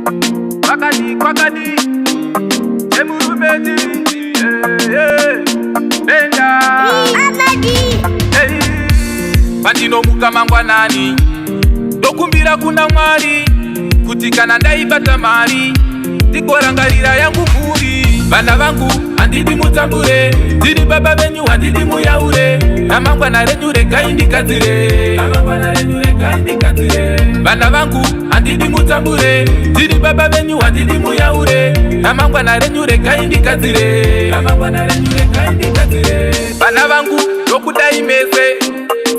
Kwakadi Emurumedi Benda Amadi Pandino mukamangwa nani Dokumbira kuna mwari kuti kana ndaibata mari ndikorangarira yangu muri. Vana vangu handidi mutambure, ndiri baba venyu handidi muyaure, ramangwana renyu regai ndikadzire. Vana vangu handidi mutambure, ndiri baba venyu handidi muyaure, ramangwana renyu regai ndikadzire. Vana vangu ndokudai mese,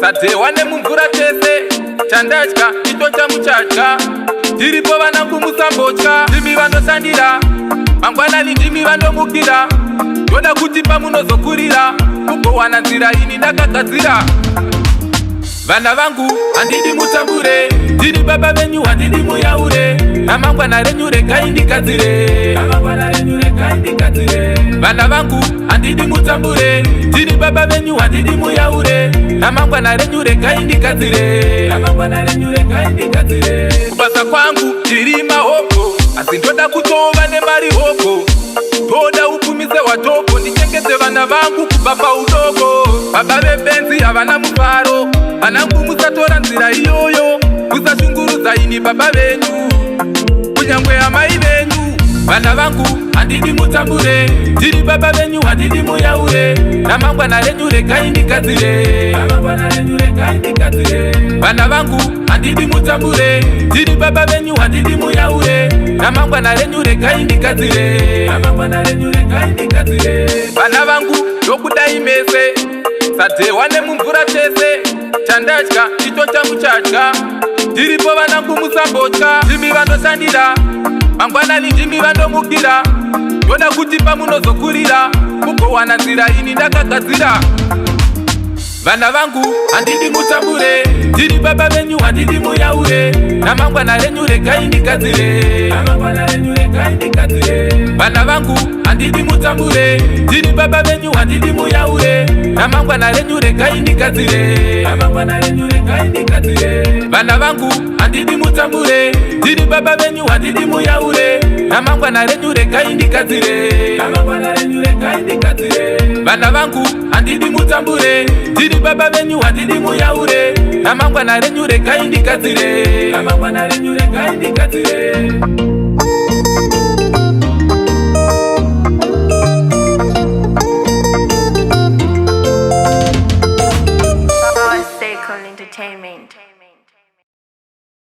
sadewa nemumvura tese, chandadya icho chamuchadya. Ndiripo vanangu musambotya, ndimi vandoshandira, mangwanani ndimi vandomukira. Ndoda kuti pamunozokurira, mugowana nzira ini ndakagadzira. Vana vangu handidi mutambure, ndiri baba venyu handidi muyaure, ramangwana renyu regai ndikadzire. Vana vangu handidi mutambure, ndiri baba venyu handidi muyaure, ramangwana renyu regai ndikadzire. Kubasa kwangu ndiri mahoko, asi ndoda kutova nemari hoko. Ndoda upumise watoko, ndichengete vana vangu kubva paudoko. Baba vebenzi havana mufaro, vanangu musatora nzira iyoyo, musashungurudza ini baba venyu, kunyangwe amai venyu. Vana vangu handidi mutambure, ndiri baba venyu handidi muyaure, ramangwana renyu regai ndikadzire. Vana vangu handidi mutambure, ndiri baba venyu handidi muyaure, ramangwana renyu regai ndikadzire. Vana vangu ndokudai mese, sadewa nemumvura tese, chandadya icho chamuchadya. Ndiripo vanangu musambotya, ndimi vandoshandira, mangwanani ndimi vandomukira. Ndoda kuti pamunozokurira, mugowana nzira ini ndakagadzira. Vana vangu handidi mutambure, ndiri baba venyu handidi muyaure, ramangwana renyu regai ndikadzire. Vana vangu handidi mutambure, ndiri baba venyu handidi muyaure, ramangwana renyu regai ndikadzire. Vana vangu handidi mutambure, ndiri baba venyu handidi muyaure, ramangwana renyu regai ndikadzire. Vana vangu handidi mutambure, ndiri baba venyu handidi muyaure, ramangwana renyu regai ndikadzire.